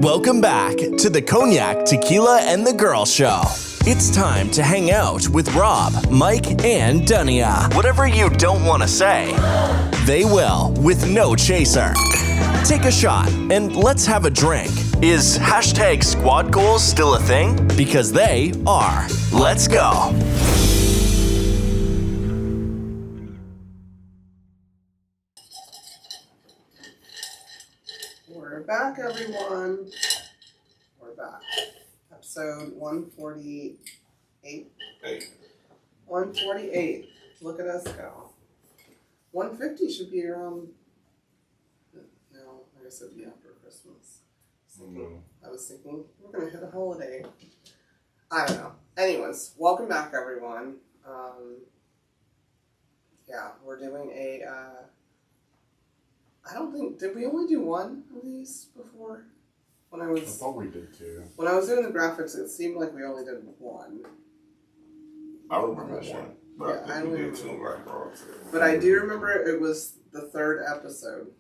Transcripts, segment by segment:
Welcome back to the Cognac, Tequila, and the Girl Show. It's time to hang out with Rob, Mike, and Dunia. Whatever you don't want to say, they will with no chaser. Take a shot and let's have a drink. Is hashtag squad goals still a thing? Because they are. Let's go. We're back, everyone. We're back. Episode 148. 148. Look at us go. 150 should be around. No, I guess it'd be after Christmas. I was thinking we're gonna hit a holiday. I don't know. Anyways, welcome back, everyone. Yeah, we're doing a. I don't think, did we only do one of these before? I thought we did too. When I was doing the graphics, it seemed like we only did one. I remember one. Yeah, I only remember. Two, but I do remember it was the third episode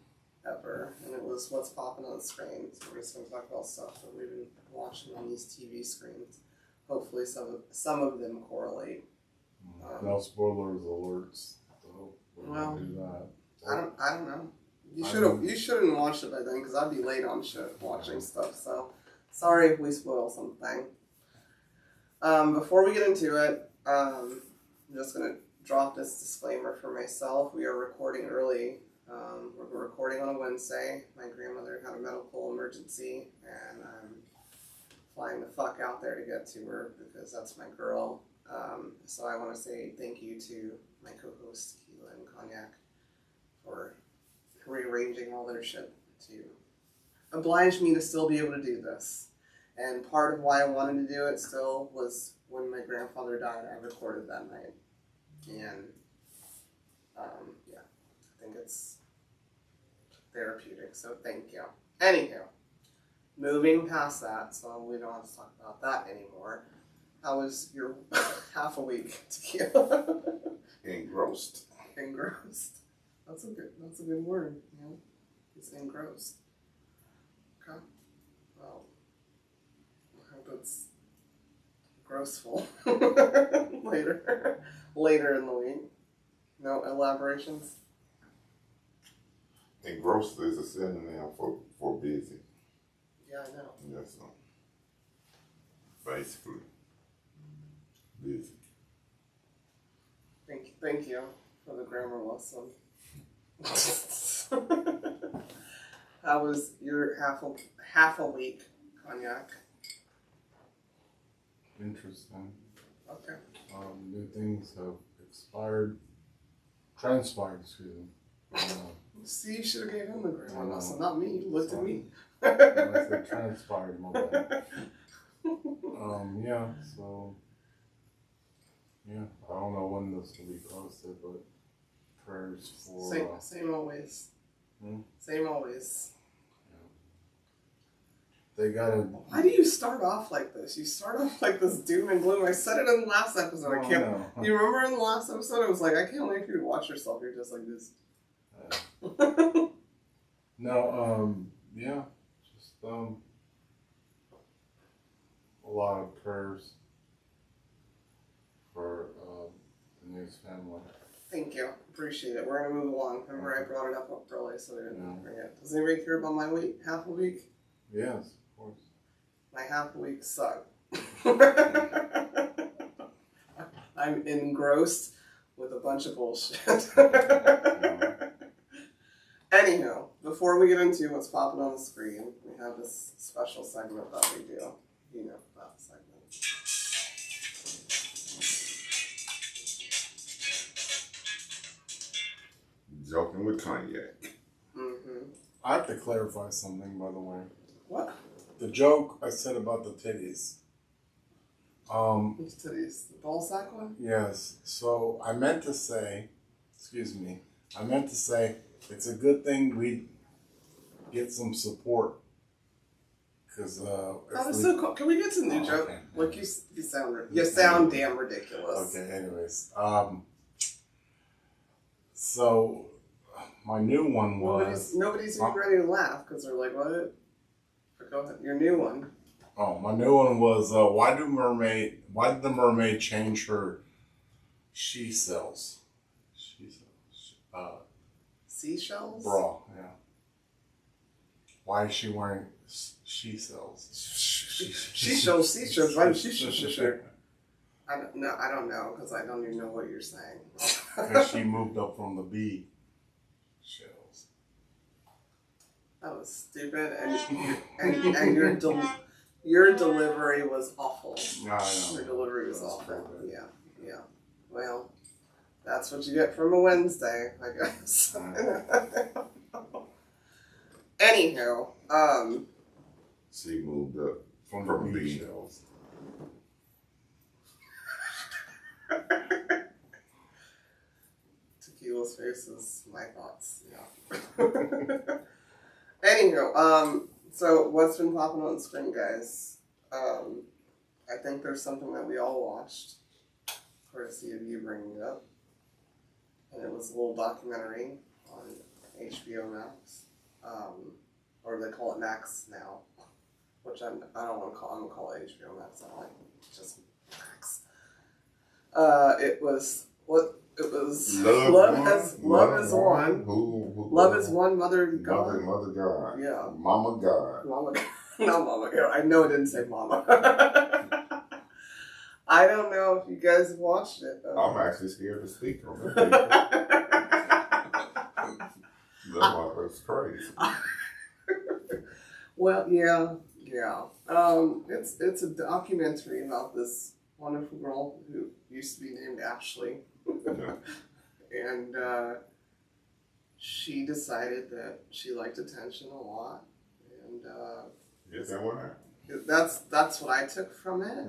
ever, and it was what's popping on the screen. So we're just going to talk about stuff that we've been watching on these TV screens. Hopefully some of them correlate. No spoilers alerts. So we Well, don't do that. I don't know. You shouldn't watch it by then, because I'd be late on shit watching stuff, so sorry if we spoil something. Before we get into it, I'm just going to drop this disclaimer for myself. We are recording early. We're recording on a Wednesday. My grandmother had a medical emergency, and I'm flying the fuck out there to get to her, because that's my girl. So I want to say thank you to my co-host, Tequila and Cognac, for rearranging all their shit to oblige me to still be able to do this. And part of why I wanted to do it still was when my grandfather died, I recorded that night. And, yeah, I think it's therapeutic, so thank you. Anywho, moving past that, so we don't have to talk about that anymore. How was your half a week, Tequila? Engrossed. Engrossed. That's a good word, you know? It's engrossed. Okay. Well, I hope it's grossful later in the week. No elaborations? Engrossed is a synonym for busy. Yeah, I know. Yes, so basically busy. Thank you for the grammar lesson. How was your half a week, Cognac? Interesting. Okay. New things have transpired, excuse me. See, you should have gave him the grammar know. lesson, not me. You looked at me. When I said transpired, my bad. Yeah, so, yeah, I don't know when this will be posted, but prayers for... Same always. Hmm? Same always. They gotta... Why do you start off like this? You start off like this doom and gloom. I said it in the last episode. I can't... No. You remember in the last episode? I was like, I can't wait for you to watch yourself. You're just like this. Yeah, just, a lot of prayers for, the news family. Thank you. Appreciate it. We're going to move along. Remember, I brought it up early, so we didn't forget. Does anybody care about my week? Half a week? Yes, of course. My half a week sucked. I'm engrossed with a bunch of bullshit. Anyhow, before we get into what's popping on the screen, we have this special segment that we do. You know that segment. Joking with Cognac. Mm-hmm. I have to clarify something, by the way. What? The joke I said about the titties. Which titties? The ball sack one? Yes. So I meant to say, it's a good thing we get some support. Because, that was so cool. Can we get to the new joke? Okay. Like, you sound damn ridiculous. Okay, anyways. So, my new one was... Nobody's even ready to laugh, because they're like, what? Go ahead. Your new one. Oh, my new one was why did the mermaid change her she cells? Seashells? Bra, yeah. Why is she wearing she cells? Seashells. Why does she show? I don't know, because I don't even know what you're saying. Because she moved up from the B shells. That was stupid, and your delivery was awful. I know. Your delivery was awful. Yeah. Well, that's what you get from a Wednesday, I guess. Anywho, She moved up From from the B B. shells. Tequila's face is my thoughts. Yeah. Anywho, so what's been popping on the screen, guys? I think there's something that we all watched, courtesy of you bringing it up, and it was a little documentary on HBO Max, or they call it Max now, which I don't want to call. I'm gonna call it HBO Max. I don't like just Max. It was what. It was Love is One. Love is One, Mother God. Mother God. Yeah. Mama God. Mama, not Mama. I know it didn't say Mama. I don't know if you guys watched it. I'm actually scared to speak on it. That's crazy. Well, yeah. It's a documentary about this wonderful girl who used to be named Ashley. Yeah. And she decided that she liked attention a lot, and Is that what happened? that's what I took from it.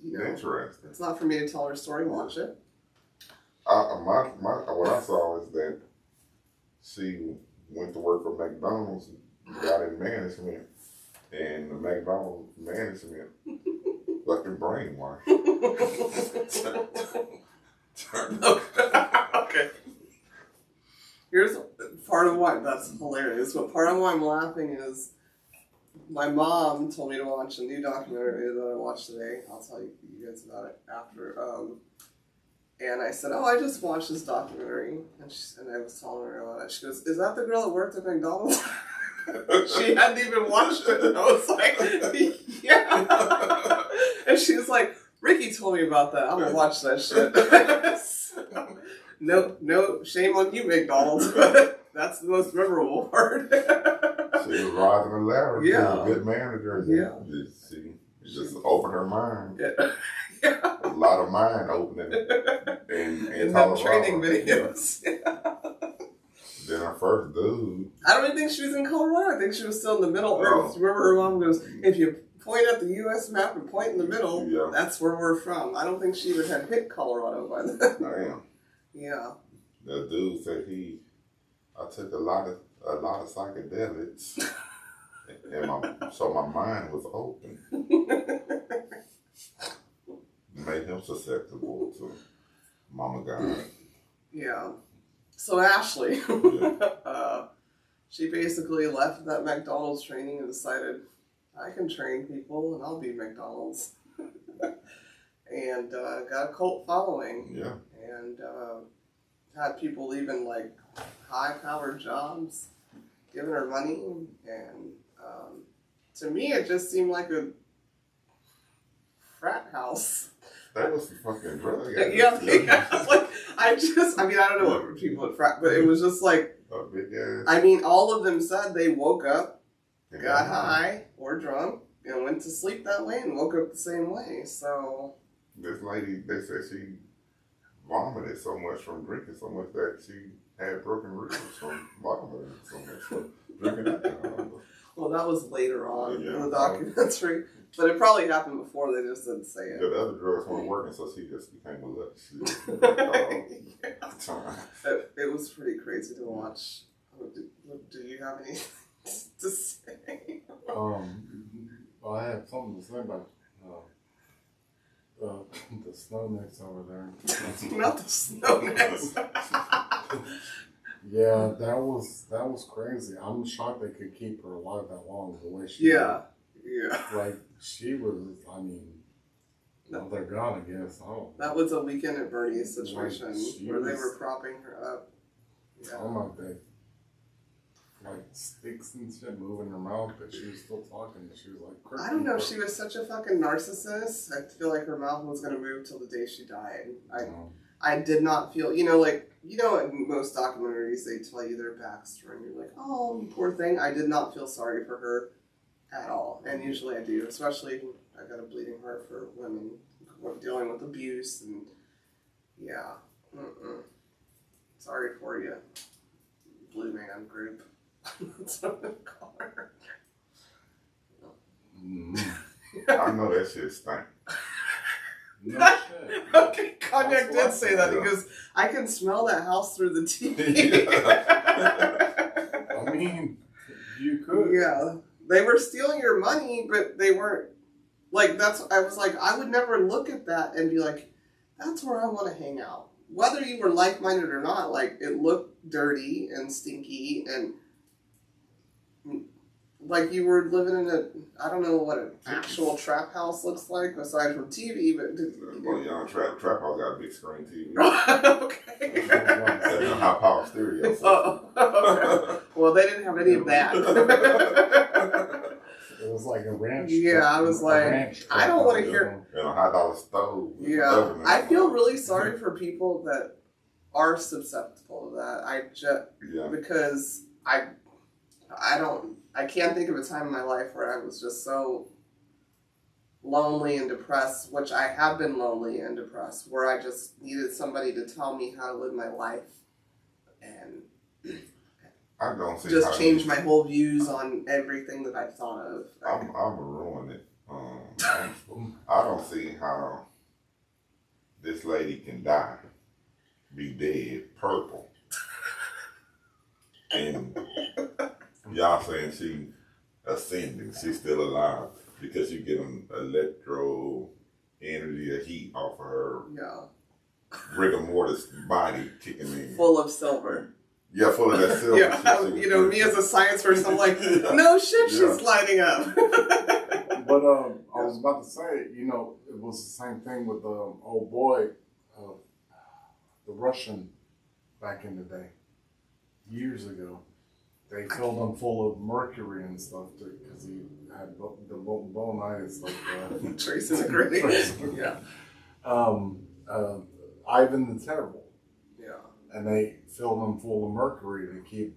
Interesting. It's not for me to tell her story. Watch it. What I saw is that she went to work for McDonald's, got in management, and the McDonald's management fucking brainwashed. Okay. Here's part of why that's hilarious. But part of why I'm laughing is my mom told me to watch a new documentary that I watched today. I'll tell you guys about it after. And I said, "Oh, I just watched this documentary," and I was telling her about it. She goes, "Is that the girl that worked at McDonald's?" She hadn't even watched it, and I was like, "Yeah." And she was like, "Ricky told me about that. I'm gonna watch that shit." No, shame on you, McDonald's. That's the most memorable part. She was rising the ladder. Yeah. She was a good manager. Yeah. She just opened her mind. Yeah. A lot of mind opening in them Colorado. training videos. Then her first dude. I don't even think she was in Colorado. I think she was still in the Middle Earth. Oh. Remember her mom goes, if you point at the U.S. map and point in the middle, Yeah. that's where we're from. I don't think she even had hit Colorado by then. Damn. Yeah. The dude said I took a lot of psychedelics, and so my mind was open. Made him susceptible to Mama God. Yeah. So Ashley, Yeah. she basically left that McDonald's training and decided, I can train people and I'll be McDonald's. And got a cult following. Yeah. And had people leaving like high-powered jobs, giving her money, and to me it just seemed like a frat house. That was the fucking drug. Yeah, like I don't know what people at frat, but it was just like, A big ass. I mean, all of them said they woke up, got high or drunk, and went to sleep that way, and woke up the same way. So This lady, they said she vomited so much from drinking so much that she had broken ribs from vomiting so much from drinking alcohol. well, that was later on Yeah. in the documentary, but it probably happened before. They just didn't say it. The other drugs weren't working, so she just became a little It was pretty crazy to watch. Do you have anything to say? Well, I have something to say about the snow necks over there. Not the snow necks. Yeah, that was crazy. I'm shocked they could keep her alive that long the way she Yeah. did. Like, she was, I mean, well, they're gone, I guess. Oh. That was a Weekend at Bernie's situation Like, where they were propping her up. Yeah. Oh my god. Like sticks and shit moving her mouth, but she was still talking. She was like, I don't know. She was such a fucking narcissist. I feel like her mouth was gonna move till the day she died. I did not feel, like, in most documentaries they tell you their backstory and you're like, oh, you poor thing. I did not feel sorry for her at all. And usually I do, especially I got a bleeding heart for women who are dealing with abuse and yeah. Sorry for you, Blue Man Group. That's what I'm calling her. I know that shit stink. No shit. Okay, Cognac did say that. He goes, I can smell that house through the TV. I mean, you could. Yeah. They were stealing your money, but they weren't. Like, I was like, I would never look at that and be like, that's where I want to hang out. Whether you were like-minded or not, like, it looked dirty and stinky and like you were living in I don't know what an actual trap house looks like aside from TV, but... Well, trap house got a big screen TV. Okay. They don't have power stereo. Okay. Well, they didn't have any of that. It was like a ranch. Yeah, I was like, I don't want to hear... And a $100 stove. Yeah, I feel really sorry for people that are susceptible to that. Because I can't think of a time in my life where I was just so lonely and depressed, which I have been lonely and depressed, where I just needed somebody to tell me how to live my life and I don't see just change my whole views on everything that I thought of. I'm gonna ruin it. I don't see how this lady can die, be dead, purple, and y'all saying she ascending, she's still alive because you get an electro energy of heat off of her. Yeah. Rigor mortis body kicking in. Full of silver. Yeah, full of that silver. Yeah, me as a science person, I'm like, no shit, she's lighting up. But I was about to say, it was the same thing with the old boy, the Russian back in the day, years ago. They filled him full of mercury and stuff because he had the bonitis, like Trace and the Gritty. Yeah. Ivan the Terrible. Yeah. And they filled him full of mercury to keep,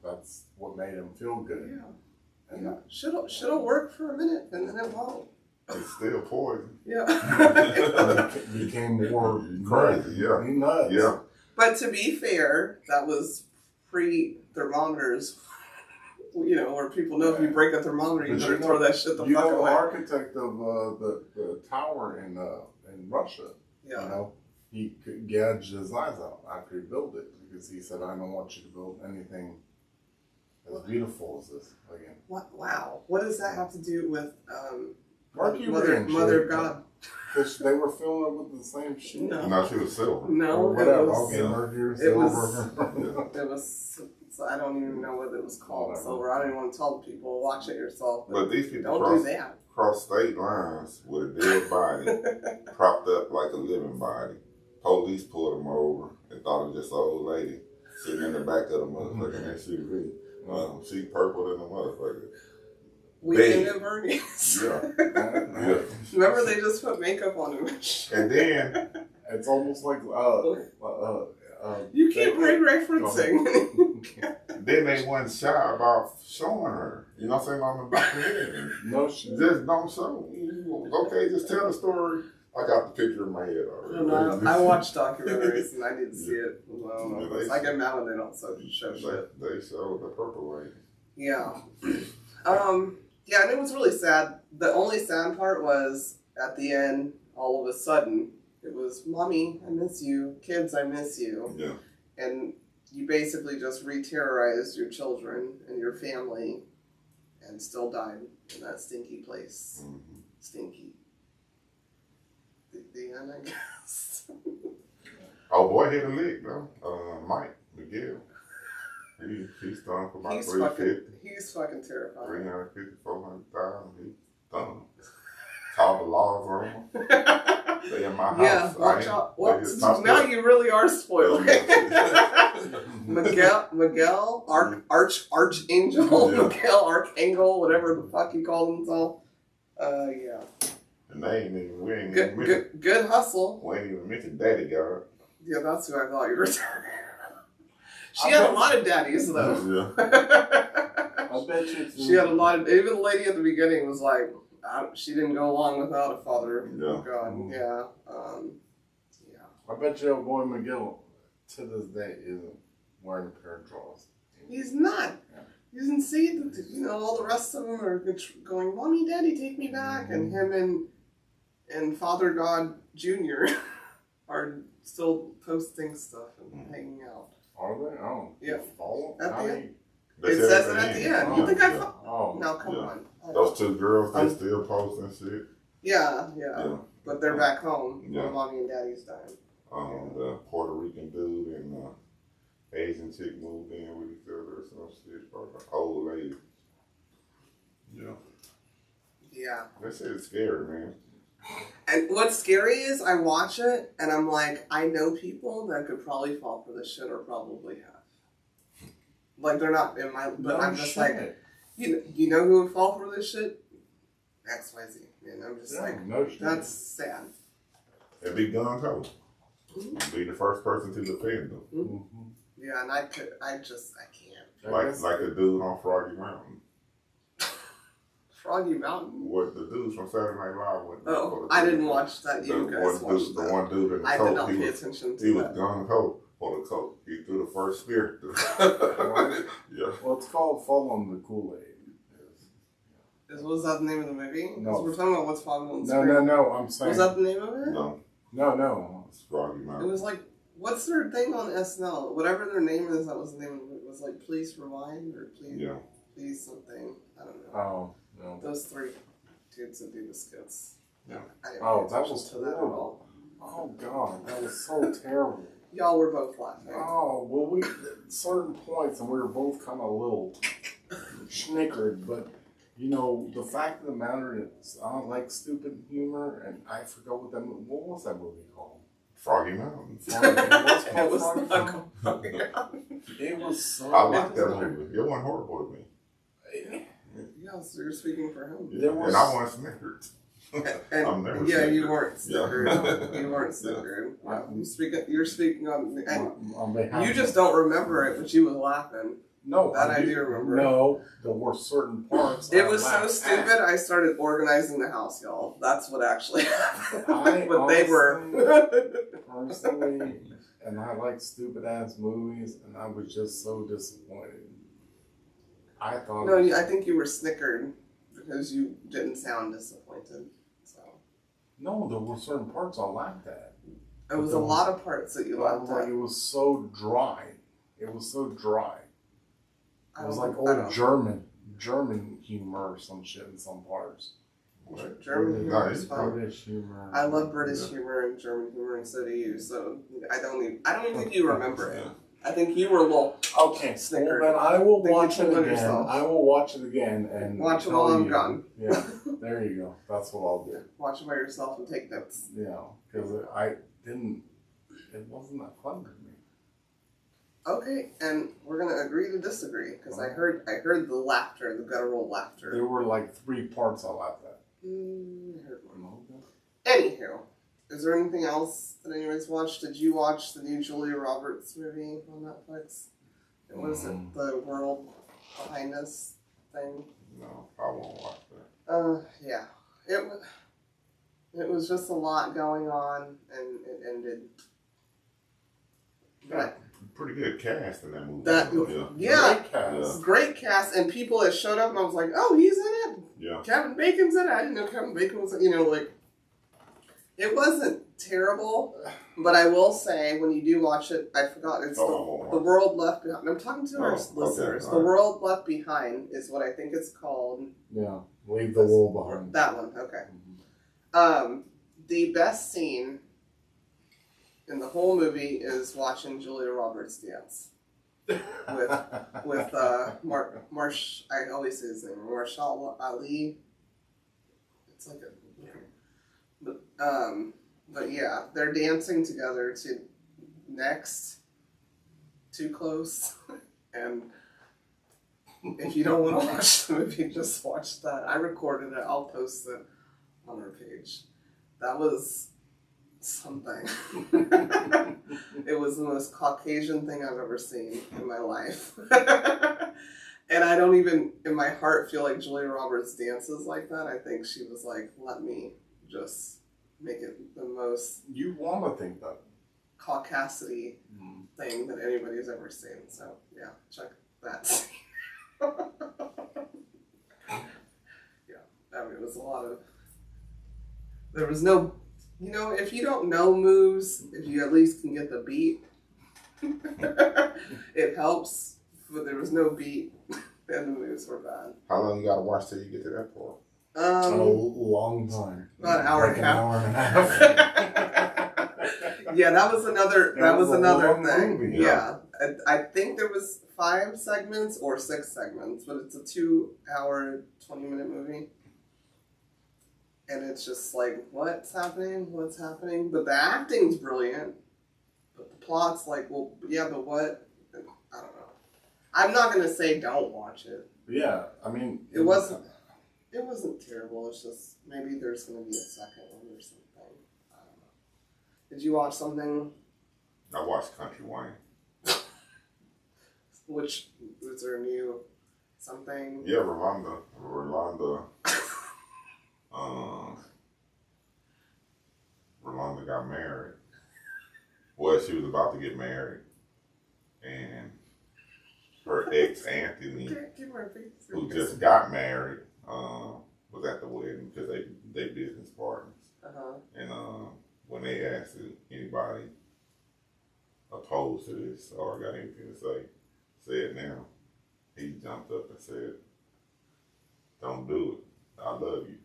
that's what made him feel good. Yeah. And shit'll work for a minute and then it won't. It's still poison. Yeah. It became more crazy. Yeah. Nuts. Yeah. But to be fair, that was pre-thermometers, where people know if you break a thermometer, you better throw that shit the fuck away. The architect of the tower in Russia, he gouged his eyes out after he built it because he said, I don't want you to build anything as beautiful as this again. What? Wow. What does that have to do with Mother of God? Because they were filling it with the same shit. No, she was silver. No, whatever. It was. I don't even know what it was called. Silver. I don't even want to tell the people. Watch it yourself. But these people don't do that. Cross state lines with a dead body, propped up like a living body. Police pulled them over and thought it was just an old lady sitting in the back of the motherfucking SUV. She purple than the motherfucker. Weekend at Bernie's. Yeah. Remember, they just put makeup on him. And then it's almost like you keep referencing. Then they wasn't shy about showing her. You know what I'm saying? On the back of the head. No shit. Just don't show. Okay, just tell the story. I got the picture in my head already. I watch documentaries and I need to see it. Well, I get mad when they don't show shit. They showed the purple lady. Yeah. Yeah, and it was really sad. The only sad part was at the end, all of a sudden, it was, Mommy, I miss you. Kids, I miss you. Yeah. And you basically just re-terrorized your children and your family and still died in that stinky place. Mm-hmm. Stinky. The end, I guess. Oh, boy hit a lick, though. Mike McGill. He's done for about He's 350. He's fucking terrifying. 350, 400,000. He's done. Call the laws on him. They in my house. Yeah, watch out. What? Now you really are spoiling. Miguel, Archangel, Yeah. Miguel, Archangel, whatever the fuck he called himself. Yeah. And they ain't even, we ain't even Good hustle. we ain't even mentioned Daddy God. Yeah, that's who I thought you were talking about. She had a lot of daddies, though. I bet you. She had a lot of. Even the lady at the beginning was like, she didn't go along without a father. Yeah. Oh, God, yeah. I bet you, boy Miguel, to this day, isn't wearing a pair of drawers. He's not. Yeah. You didn't see that. All the rest of them are going, "Mommy, Daddy, take me back," and him and Father God Jr. are still posting stuff and hanging out. Are they? Oh, Yeah. Follow? At the end. They It said says it at the end. You think I? Oh. No, come Yeah. on. Those two girls, they still posting shit. Yeah. Yeah. But they're back home. Yeah. Where Mommy and Daddy's dying. The Puerto Rican dude and Asian chick moved in with each other or some shit. Or an old lady. Yeah. Yeah. That shit is scary, man. And what's scary is I watch it and I'm like, I know people that could probably fall for this shit or probably have. Like they're not in my, but I'm just like, you know who would fall for this shit? XYZ. And I'm just like, that's sad. And be gun ho. Be the first person to defend them. Mm-hmm. Yeah, and I can't. Like the dude on Froggy Mountain. Froggy Mountain? What the dudes from Saturday Night Live went. Oh, I didn't watch that. You guys watched that. The one dude in the I coat. did not pay attention to He that. was gun ho on the coat. He threw the first spear. Yeah. Well, it's called Following the Kool-Aid. Was that the name of the movie? No. Because we're talking about what's following on the screen. No, I'm saying. Was that the name of it? No. It's Froggy It Mountain. was like, what's their thing on SNL? Whatever their name is, that was the name of it. It was like, Please Rewind or Please something. I don't know. Oh, no. Those three dudes that do the skits. Yeah. I didn't Oh, pay that attention was to that at all. Oh, God. That was so terrible. Y'all were both laughing. Oh, well, we at certain points, and we were both kind of a little snickered, but, the fact of the matter is, I don't like stupid humor, and I forgot what was that movie called? Froggy Mountain. It was not Froggy Mountain. It was so... I like that movie. It wasn't horrible to me. Yeah, so you're speaking for him. Yeah. And I wasn't snickered. And, I'm never yeah, snickered. you weren't snickered. Yeah. You weren't snickered. Yeah. You're speaking on... And on behalf you just don't remember it, but you was laughing. No, That I do remember. No, there were certain parts. It was so stupid, I started organizing the house, y'all. That's what actually happened. But they were. Personally, and I like stupid ass movies, and I was just so disappointed. I thought. No, I think you were snickered because you didn't sound disappointed. So. No, there were certain parts I laughed at. It was a lot of parts that you laughed at. It was so dry. It was so dry. It was like old German humor or some shit in some parts. German humor is fun. British humor. I love British humor and German humor, and so do you. So I don't even think you remember it. I think you were a little snickered. Well, then I will Think watch you it told again. yourself. I will watch it again and Watch it tell while I'm you. gone. Yeah, there you go. That's what I'll do. Watch it by yourself and take notes. Yeah, because it wasn't that fun to me. Okay, and we're gonna agree to disagree because I heard the laughter, the guttural laughter. There were like 3 parts I laughed at. I heard one. Anywho, is there anything else that anybody's watched? Did you watch the new Julia Roberts movie on Netflix? What is it? The World Behind Us thing? No, I won't watch that. Yeah. It was just a lot going on, and it ended. Yeah, pretty good cast in that movie. Great cast, and people that showed up, and I was like, oh, he's in it. Yeah. Kevin Bacon's in it. I didn't know Kevin Bacon was, it wasn't terrible, but I will say, when you do watch it, I forgot, it's the World Left Behind. I'm talking to our listeners. Okay, The World Left Behind is what I think it's called. Yeah, Leave the World Behind. That one, okay. The best scene in the whole movie is watching Julia Roberts dance. with Marsh. I always say his name, Marshall Ali. It's like a, but yeah, they're dancing together to Next, Too Close, and if you don't want to watch the movie, just watch that. I recorded it. I'll post it on our page. That was something. It was the most Caucasian thing I've ever seen in my life. And I don't even, in my heart, feel like Julia Roberts dances like that. I think she was like, let me just make it the most You want to think that. caucasity thing that anybody's ever seen. So, yeah, check that. Yeah, I mean, it was a lot of, there was no, you know, if you don't know moves, if you at least can get the beat, it helps, but there was no beat, and the moves were bad. How long you gotta watch till you get to that part? A long time. About an hour Like and a half. an hour and a half. Yeah, that was another was a long thing. movie, Yeah. I think there was 5 segments or 6 segments, but it's a 2-hour, 20-minute movie. And it's just like, what's happening? What's happening? But the acting's brilliant. But the plot's like, well, yeah, but what? I don't know. I'm not going to say don't watch it. Yeah, I mean... It wasn't terrible. It's just, maybe there's going to be a second one or something. I don't know. Did you watch something? I watched Country Wayne. Which, was there a new something? Yeah, Rolanda, Rolanda got married. Well, she was about to get married, and her ex Anthony, who just got married, was at the wedding because they business partners. And when they asked if anybody opposed to this or got anything to say it now, he jumped up and said, "Don't do it. I love you."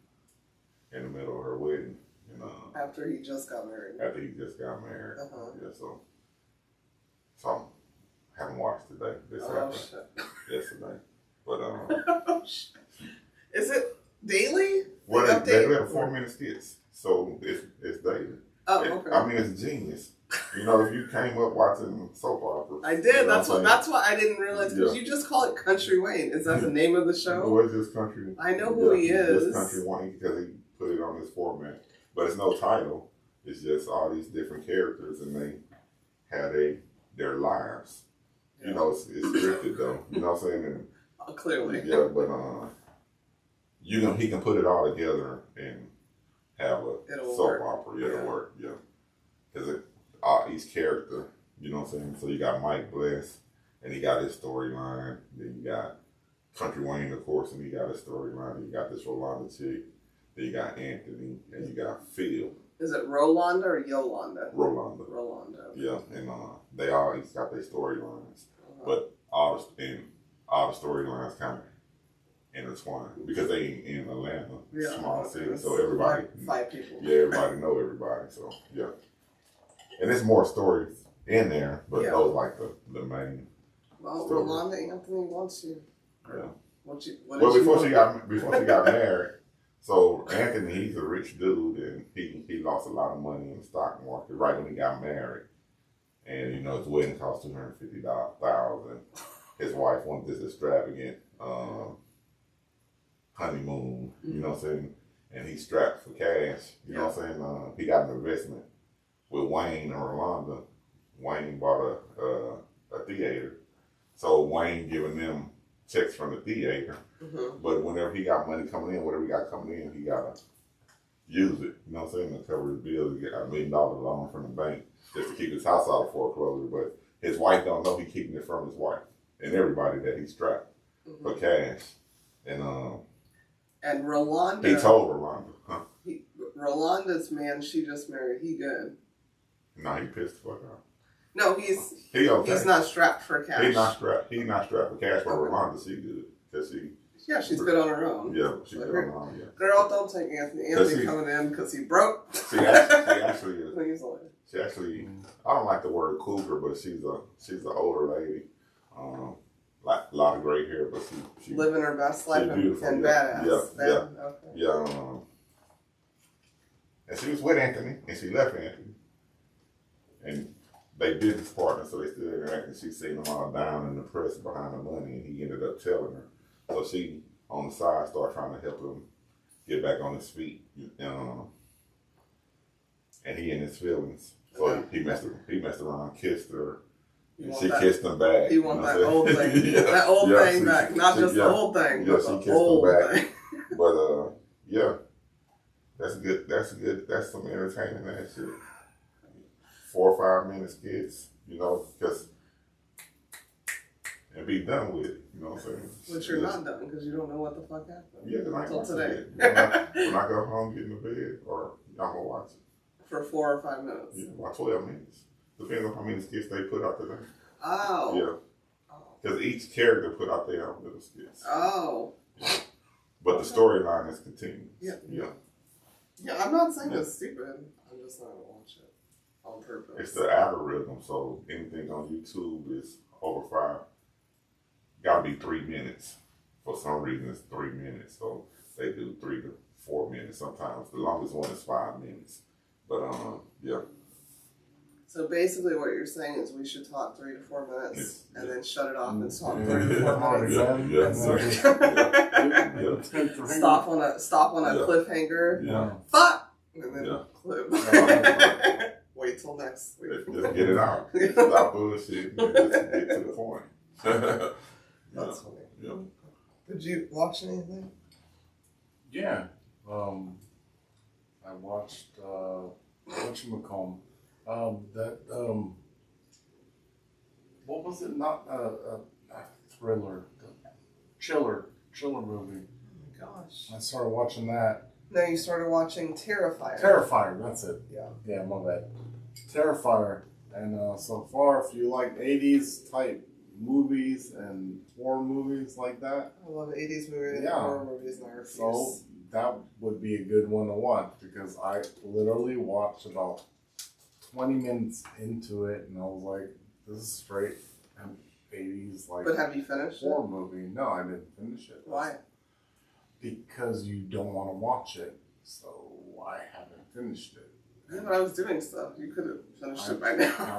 In the middle of her wedding, and After he just got married. Yeah, so I haven't watched today. This happened yesterday, but Oh, shit. Is it daily? well, they let 4-minute skits, so it's daily. Oh, okay. I mean, it's genius. You know, if you came up watching soap operas, I did. You know That's what I didn't realize, because you just call it Country Wayne. Is that the name of the show? No, it's just Country. I know who he is. It's Country Wayne because he put it on this format, but it's no title. It's just all these different characters, and they had their lives. Yeah. You know, it's scripted though. You know what I'm saying? And, Clearly. yeah, but he can put it all together and have a It'll soap work. opera. Yeah, Yeah. it'll work. Yeah, because each character, you know what I'm saying? So you got Mike Bless, and he got his storyline. Then you got Country Wayne, of course, and he got his storyline. Then you got this Rolanda chick. Then you got Anthony, and you got Phil. Is it Rolanda or Yolanda? Rolanda. Rolanda. Yeah, and they all each got their storylines, but all the storylines kind of intertwined because they in Atlanta, small city, so everybody, 5 people. yeah, everybody know everybody, so yeah. And there's more stories in there, but those like the main. Well, story. Rolanda Anthony wants you. Yeah. What Before she got married, so Anthony, he's a rich dude, and he lost a lot of money in the stock market right when he got married, and you know his wedding cost $250,000. His wife wanted this extravagant honeymoon, you know what I'm saying, and he strapped for cash, you know what I'm saying. He got an investment with Wayne and Rolanda. Wayne bought a theater, so Wayne giving them checks from the theater. But whenever he got money coming in, whatever he got coming in, he gotta use it. You know what I'm saying? To cover his bills, he get $1 million loan from the bank just to keep his house out of foreclosure. But his wife don't know he keeping it from his wife and everybody that he strapped for cash. And Rolanda. he told Rolanda, Rolanda's man she just married. He good. No, he pissed the fuck off. No, he's okay. He's not strapped for cash. He's not strapped for cash, but Rolanda, she good because she's good on her own. Yeah, she's good on her own. Yeah. Girl, don't take Anthony coming in because he broke. She actually is. He's like, She actually, I don't like the word cougar, but she's an older lady. Like a lot of gray hair, but she living her best life and badass. Yeah. And she was with Anthony, and she left Anthony, and they business partners, so they still interacting. She seen them all down in the press behind the money, and he ended up telling her. So she, on the side, started trying to help him get back on his feet, and he in his feelings. So he messed around, kissed her. She kissed him back. He want that old thing. That old thing back. Not just the old thing, but the old thing. But yeah. That's good. That's some entertaining that shit. 4 or 5 minutes, kids, because and be done with it. You know what I'm saying? But you're not done because you don't know what the fuck happened. Yeah, until today. When I go home, get in the bed, or I'm gonna watch it for 4 or 5 minutes. Yeah, about 12 minutes. Depends on how many skits they put out today. Oh. Yeah. Because each character put out their own little skits. Oh. Yeah. But the storyline is continuous. Yeah. Yeah. Yeah, I'm not saying it's stupid. I'm just not gonna watch it on purpose. It's the algorithm, so anything on YouTube is over 5. Gotta be 3 minutes. For some reason, it's 3 minutes, so they do 3 to 4 minutes sometimes. The longest one is 5 minutes. But yeah. So basically, what you're saying is we should talk 3 to 4 minutes and then shut it off and talk 3 to 4 minutes. Stop on a cliffhanger. Yeah. Fuck, and then clip. Wait till next week. Just get it out. Stop bullshit. And just get to the point. That's funny. Yeah. Did you watch anything? Yeah. I watched whatchamacallit. What was it? Not a thriller, chiller movie. Oh my gosh! I started watching that. No, you started watching Terrifier. Terrifier, that's it. Yeah, my bad. Terrifier, and so far, if you like '80s type movies and horror movies like that, I love '80s movies and horror movies, and I refuse. So that would be a good one to watch because I literally watched about 20 minutes into it, and I was like, "This is straight 80s like." But have you finished horror movie? No, I didn't finish it. Why? Because you don't want to watch it, so I haven't finished it. Yeah, but I was doing stuff. You could have finished it by now.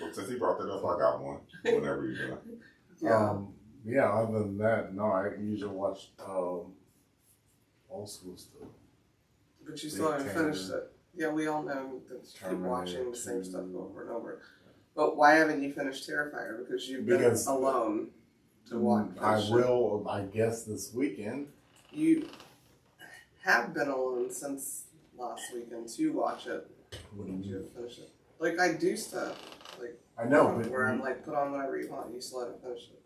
Well, since he brought that up, I got one. Whenever you're done. Yeah. Other than that, no. I usually watch old school stuff. But you still haven't finished it. Yeah, we all know that you keep watching the same stuff over and over. But why haven't you finished Terrifier? Because you've been alone to watch. I will, I guess, this weekend. You have been alone since last weekend to watch it. What do you finish it? Like, I do stuff. Like, I know, but where I'm like, put on whatever you want, and you still haven't finished it.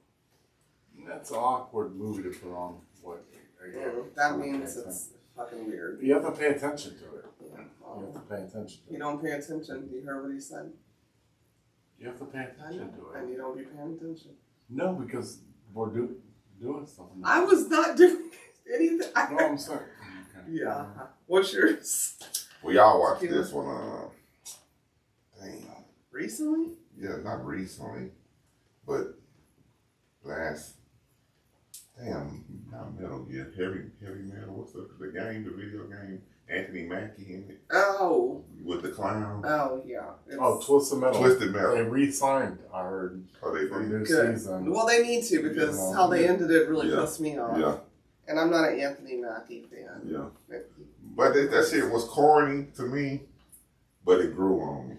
That's an awkward movie to put on. That means it's fucking weird. You have to pay attention to it. Yeah. You have to pay attention to it. You don't pay attention. You heard what he said? You have to pay attention to it. And you don't be paying attention. No, because we're doing something. I was not doing anything. No, I'm sorry. Okay. Yeah. What's yours? We all watched this one. Recently? Yeah, not recently, but last. Not Metal Gear. Heavy Metal. What's the game? The video game. Anthony Mackie in it. Oh. With the clown. Oh yeah. Twisted Metal. Twisted Metal. They re-signed. I heard. Oh, they for did. new season. Well, they need to because how they ended it really pissed me off. Yeah. And I'm not an Anthony Mackie fan. Yeah. But that shit was corny to me, but it grew on me.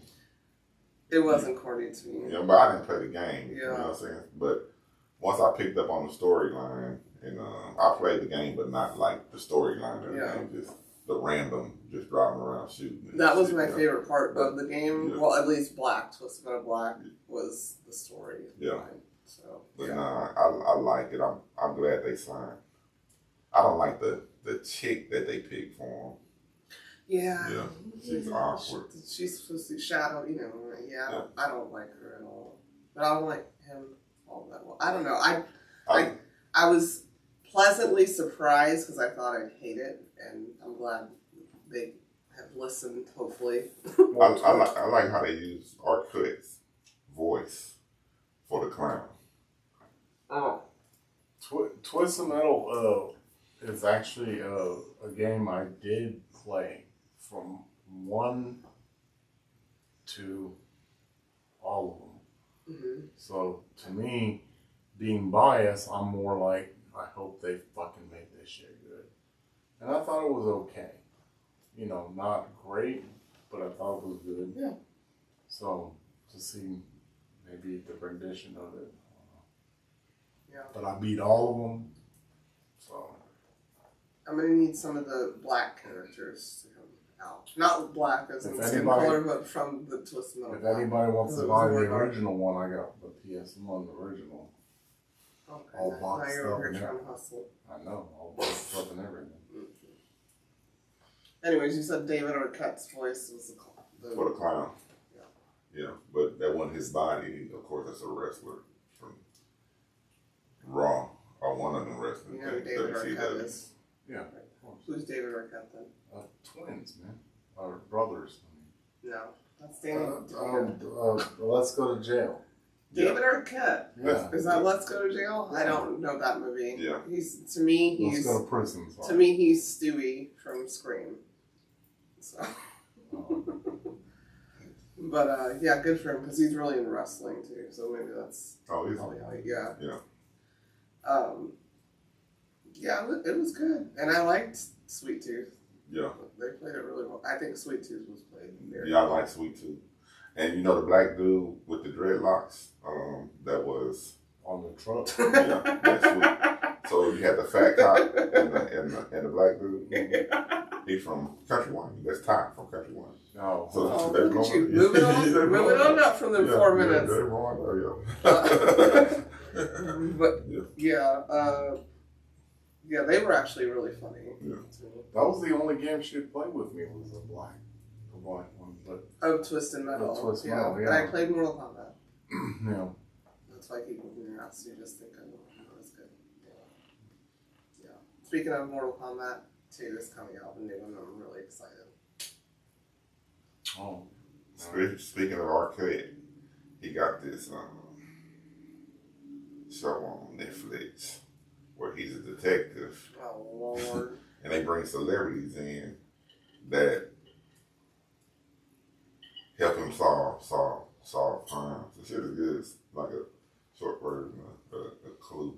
It wasn't corny to me. Yeah, but I didn't play the game. Yeah. You know what I'm saying? But once I picked up on the storyline, and I played the game, but not like the storyline or anything, just the random, just driving around shooting. That was my favorite part of the game. Yeah. Well, at least Twisted Metal Black was the story. Yeah. So, but nah, I like it. I'm glad they signed. I don't like the chick that they picked for him. Yeah. Yeah. She's awkward. She's supposed to shadow, you know. Yeah. I don't like her at all. But I don't like him all that well. I don't know. I was pleasantly surprised because I thought I'd hate it, and I'm glad they have listened. Hopefully. I like how they use Arquette's voice for the clown. Oh. Twisted Metal is actually a game I did play from 1 to all of them. Mm-hmm. So to me, being biased, I'm more like, I hope they fucking make this shit good. And I thought it was okay. You know, not great, but I thought it was good. Yeah. So to see maybe the rendition of it. Yeah. But I beat all of them. So I'm gonna need some of the black characters to come out. Not black as in If skin anybody- color, but from the Twisted Metal. if anybody wants to It was buy the more dark. original one, I got the PS1 original. Okay. all Now boxed you're up over and here trying to hustle. I know, all boxed up and everything. Anyways, you said David Arquette's voice was the For the clown. Yeah. Yeah, but that wasn't his body. Of course, that's a wrestler from Raw, or one of them wrestlers. You know who David Arquette is. Yeah, of course. Who's David Arquette then? Twins, man. Or brothers. No, that's Danny. Let's go to jail. David Arquette. Yeah. Is that Let's Go to Jail? I don't know that movie. Yeah. He's Let's go to prison. to me he's Stewie from Scream. So, but yeah, good for him because he's really into wrestling too. So maybe that's Oh, he's probably how yeah. Yeah. Yeah, it was good, and I liked Sweet Tooth. Yeah. They played it really well. I think Sweet Tooth was played very Yeah, I well. like Sweet Tooth. And you know the black dude with the dreadlocks? That was On the truck. yeah, that's sweet. So you had the fat cop and the black dude. He's from Country One. That's Ty from Country One. No. So Oh, they're look at going- you. Moving on. they're Moving going- on up from them Yeah, 4 yeah, minutes. they're going, yeah. But yeah, they were actually really funny. Yeah. That was the only game she'd play with me was the black one. But Oh, Twisted Metal. Oh, Twisted yeah. Metal, And yeah. I played Mortal Kombat. you know, That's why people who ask you just think of it was good. Yeah. Speaking of Mortal Kombat 2 is coming out, the new one. I'm really excited. oh, Speaking of arcade, he got this show on Netflix where he's a detective Oh Lord. and they bring celebrities in that help him solve crimes. The shit is good. It's like a short version of a clue.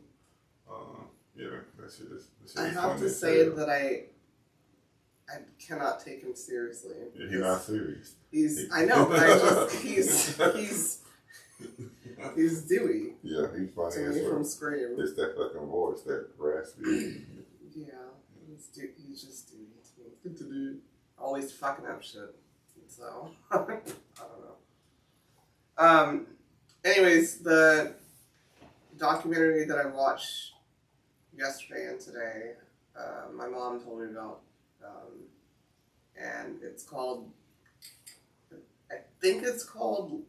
Yeah, that shit is. I have funny to as say hell. that I cannot take him seriously. Yeah, he's not serious. I know, but I just he's Dewey Yeah, he's funny to as me well. from Scream. It's that fucking voice, that raspy. Yeah, he's just Dewey to me. Good to do. Always fucking up shit. So I don't know. Anyways, the documentary that I watched yesterday and today, my mom told me about, and it's called, I think it's called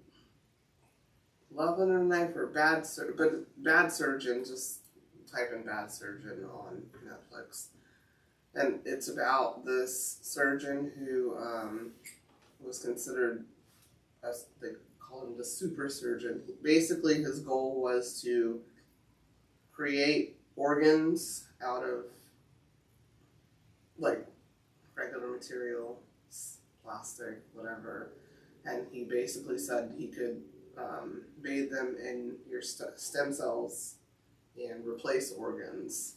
Love Under the Knife or Bad Surgeon. Just type in Bad Surgeon on Netflix, and it's about this surgeon who was considered, they call him the super surgeon. Basically, his goal was to create organs out of like regular material, plastic, whatever. And he basically said he could bathe them in your stem cells and replace organs.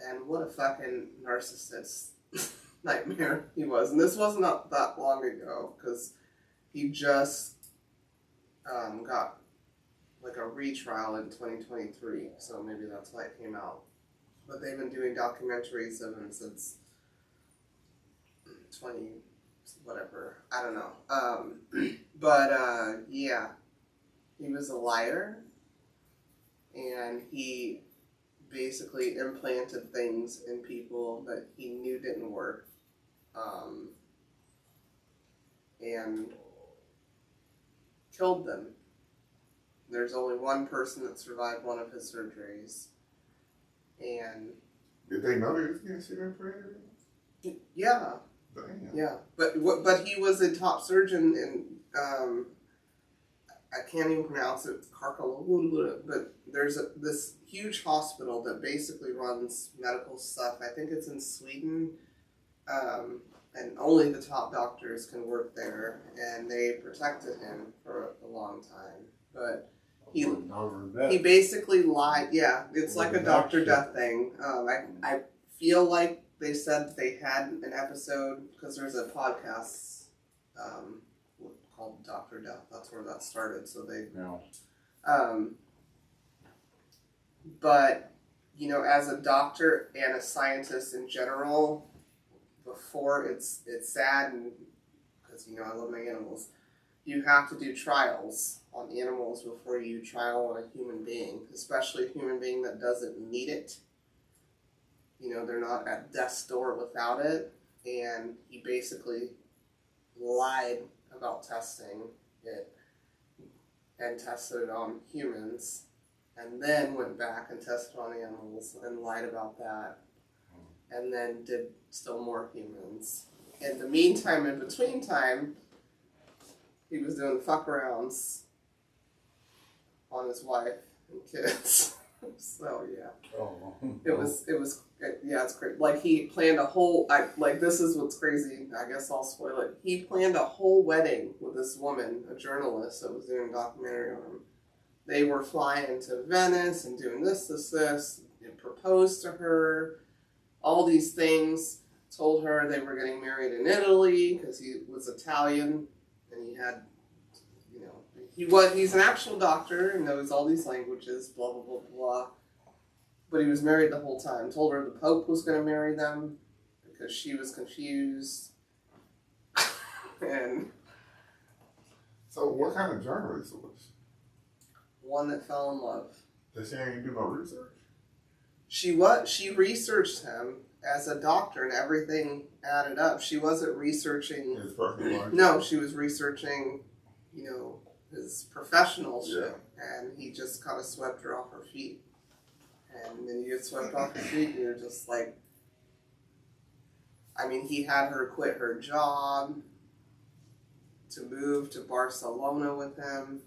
And what a fucking narcissist nightmare he was. And this was not that long ago, because he just got like a retrial in 2023, so maybe that's why it came out. But they've been doing documentaries of him since 20 whatever, I don't know. But yeah, he was a liar, and he basically implanted things in people that he knew didn't work, and killed them. There's only one person that survived one of his surgeries, and Did they know he was getting shit implanted? yeah, Damn. yeah. But he was a top surgeon in I can't even pronounce it, but there's this huge hospital that basically runs medical stuff. I think it's in Sweden, and only the top doctors can work there, and they protected him for a long time. But he basically lied. Yeah, it's like a Dr. Death thing. I feel like they said they had an episode, because there's a podcast called Dr. Death. That's where that started. So they, but as a doctor and a scientist in general, before it's sad, and because I love my animals, you have to do trials on animals before you trial on a human being, especially a human being that doesn't need it. They're not at death's door without it, and he basically lied about testing it and tested it on humans, and then went back and tested on animals and lied about that, and then did still more humans. In the meantime, in between time, he was doing fuck-arounds on his wife and kids. So, yeah. Oh. It's great. Like, he planned a whole, this is what's crazy, I guess I'll spoil it. He planned a whole wedding with this woman, a journalist that was doing a documentary on him. They were flying to Venice and doing this, and proposed to her, all these things, told her they were getting married in Italy, because he was Italian, and he had, he's an actual doctor and knows all these languages, blah, blah, blah, blah. But he was married the whole time. Told her the Pope was going to marry them because she was confused. And so what kind of journalist was one that fell in love. she? She ain't do no research? She researched him as a doctor, and everything added up. She wasn't researching His personal life? No, she was researching, his professional shit. And he just kind of swept her off her feet. And then you get swept off your feet, and you're just like, he had her quit her job to move to Barcelona with him,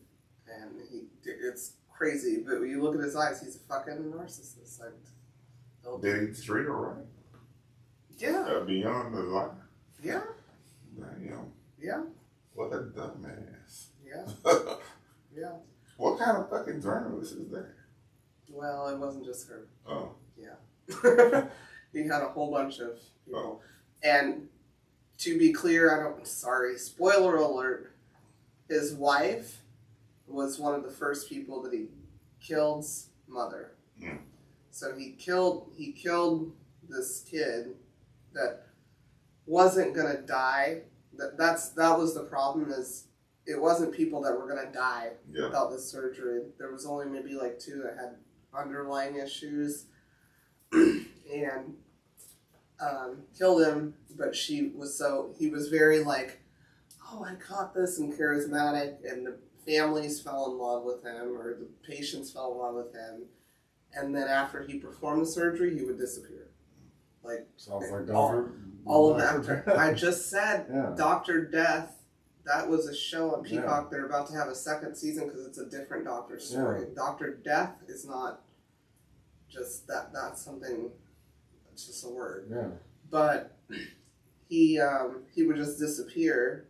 and it's crazy. But when you look at his eyes, he's a fucking narcissist. Did he treat her right? Yeah. Beyond the line? Yeah. Damn. Yeah. What a dumbass. Yeah. Yeah. What kind of fucking journalist is that? Well, it wasn't just her. Oh. Yeah. He had a whole bunch of people. Oh. And to be clear, spoiler alert, his wife was one of the first people that he killed's mother. Mm. So he killed this kid that wasn't gonna die. That was the problem, is it wasn't people that were gonna die without this surgery. There was only maybe 2 that had underlying issues, and killed him. But he was very oh, I caught this, and charismatic, and the families fell in love with him, or the patients fell in love with him. And then after he performed the surgery, he would disappear. Sounds like Dr. All of that. I just said Dr. Death. That was a show on Peacock. They're about to have a second season because it's a different doctor's story. Yeah. Dr. Death is not just that. That's something. It's just a word. Yeah. But he would just disappear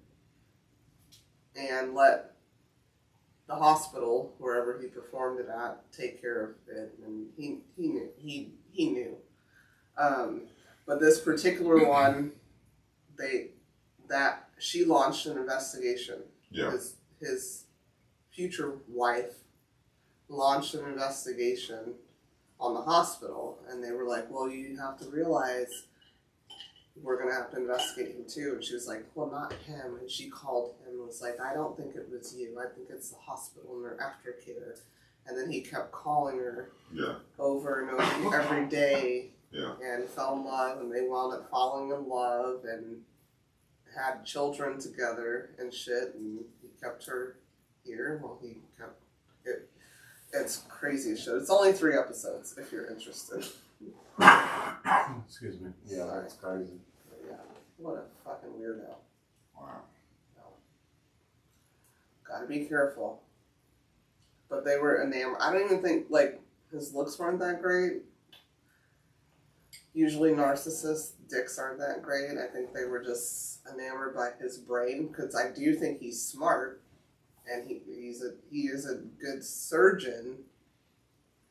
and let the hospital, wherever he performed it at, take care of it, and he knew. But this particular one, she launched an investigation. Yeah. His future wife launched an investigation on the hospital, and they were like, well, you have to realize we're going to have to investigate him too. And she was like, well, not him. And she called him and was like, I don't think it was you. I think it's the hospital and their aftercare. And then he kept calling her over and over every day and fell in love, and they wound up falling in love and had children together and shit, and he kept her here while he kept it. It's crazy shit. It's only 3 episodes if you're interested. Excuse me. Yeah, that's crazy. Yeah. What a fucking weirdo. Wow. No. Gotta be careful. but they were enamored. I don't even think, like, his looks weren't that great. Usually narcissist dicks aren't that great. I think they were just enamored by his brain, because I do think he's smart, and he is a good surgeon,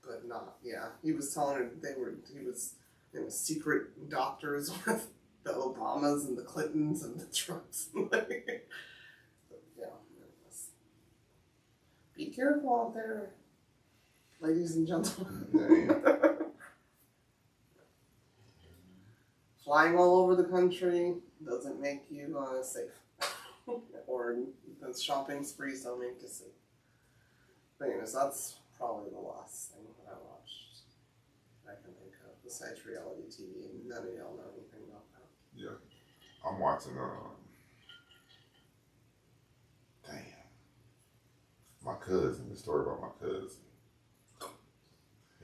but not, yeah. He was telling her he was in secret doctors with the Obamas and the Clintons and the Trumps. Yeah. Be careful out there, ladies and gentlemen. Flying all over the country doesn't make you safe. Or the shopping sprees don't make you safe. But anyways, that's probably the last thing that I watched that I can think of besides reality TV, and none of y'all know anything about that. Yeah. I'm watching, damn. My cousin, the story about my cousin.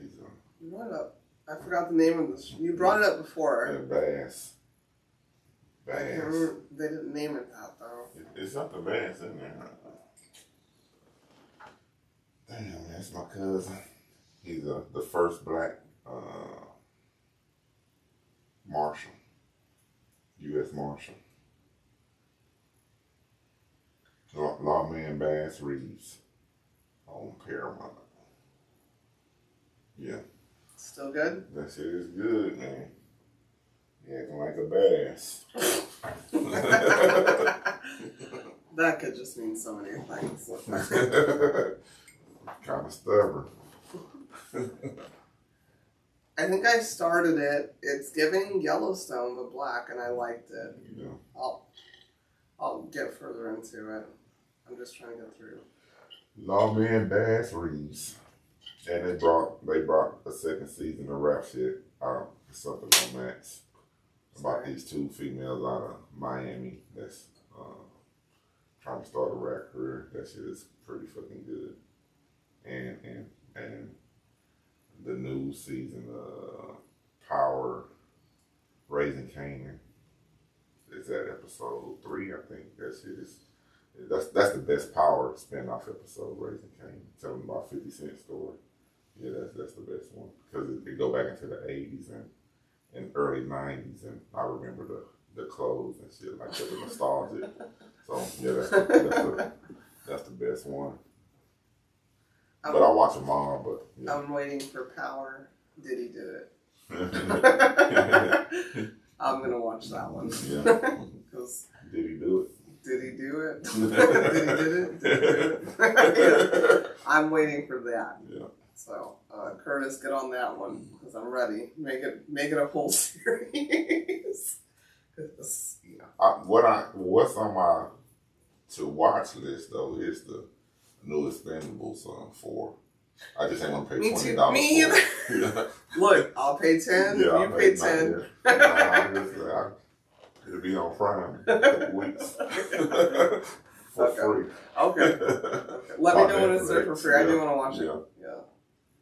He's You brought it up. I forgot the name of this. You brought it up before. Bass. I can't remember. They didn't name it that though. It's something Bass in there. Damn, that's my cousin. He's the first black marshal, U.S. Marshal. Lawman Bass Reeves on Paramount. Yeah. Still good? That shit is good, man. He acting like a badass. That could just mean so many things. Kind of stubborn. I think I started it. It's giving Yellowstone but black, and I liked it. Yeah. I'll get further into it. I'm just trying to get through. Lawman Bass Reeves. And they brought a second season of Rap Shit out. Something on Max. About these two females out of Miami that's trying to start a rap career. That shit is pretty fucking good. And the new season of Power Raising Canaan is at episode 3, I think. That shit is that's the best Power spinoff episode, Raising Canaan. Telling about 50 Cent story. Yeah, that's the best one because it go back into the 80s and early 90s, and I remember the clothes and shit like that, the nostalgic. So yeah, that's the best one. But I watch them all. But yeah. I'm waiting for Power. Diddy did it. I'm gonna watch that one. Yeah. Did he do it? Did he do it? Did he did it? Did he do it? Yeah. I'm waiting for that. Yeah. So, Curtis, get on that one because I'm ready. Make it a whole series. What's on my to watch list though is the new Expendables 4. I just ain't gonna pay $20. Me either. Yeah. Look, I'll pay 10. Yeah, you pay 10. It'll be on Prime in a couple weeks for free. Okay. Let me know when it's there for free. I do want to watch it. Yeah.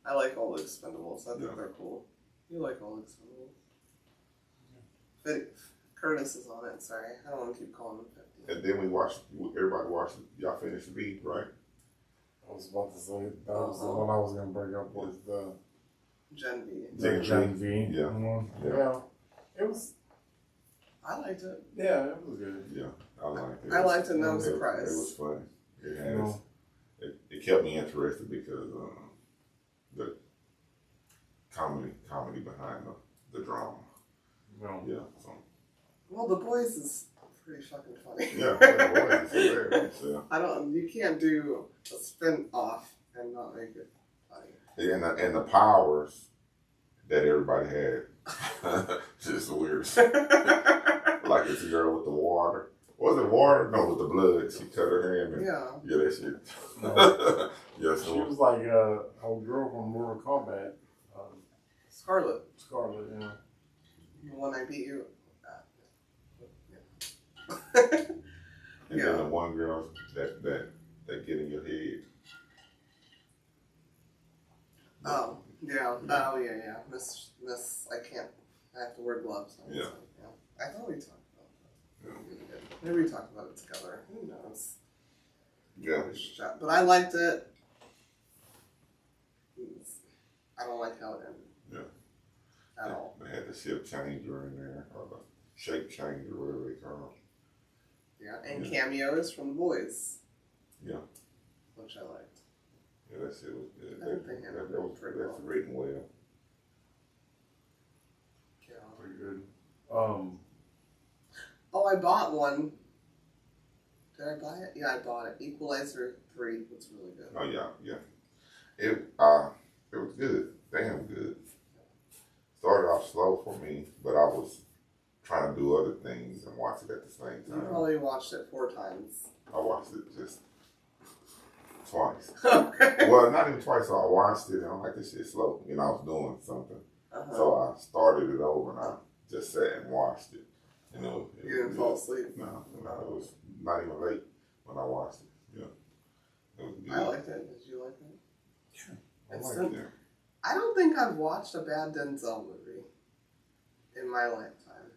I like all the Expendables. I think they're cool. You like all the Expendables. But Curtis is on it. Sorry. I don't want to keep calling him 50. And then everybody watched, y'all finished the beat, right? I was about to say, that was the one I was going to bring up was the Gen V. The Gen V. Yeah. Yeah. It was. I liked it. Yeah, it was good. Yeah, I liked it. I liked it and I was surprised. It was funny. It kept me interested because the comedy behind the drama. Well, yeah. So. Well, The Boys is pretty fucking funny. Yeah, The Boys is hilarious. Yeah. You can't do a spin-off and not make it funny. Yeah, and the powers that everybody had, just weird. Like this girl with the water. Was it water? No, with the blood. She cut her hand. And, yeah, that shit. No. Yes, she was like a girl from Mortal Kombat. Scarlet, yeah. The one I beat you. And then the one girl that get in your head. Oh, yeah. Oh, yeah. Miss, I have to wear gloves. Yeah. I thought we talked about that. Yeah. Maybe we talked about it together. Who knows? Yeah. But I liked it. I don't like how it ended. Yeah. At all. They had the ship changer in there, or the shape changer, whatever they call it. Yeah, and cameos from the boys. Yeah. Which I liked. Yeah, that shit was good. I think they handled it pretty well. That's written well. Yeah. Pretty good. Oh, I bought one. Did I buy it? Yeah, I bought it. Equalizer 3 was really good. Oh yeah. It was good. Damn good. Started off slow for me, but I was trying to do other things and watch it at the same You time. probably watched it 4 times. I watched it just twice. Okay. Well, not even twice. So I watched it and I'm like, this shit slow. You know, I was doing something. So I started it over and I just sat and watched it. You know, You didn't fall asleep? No, it was not even late when I watched it. Yeah. It was good. I liked it. Did you like it? I It's liked it. I don't think I've watched a bad Denzel movie in my lifetime.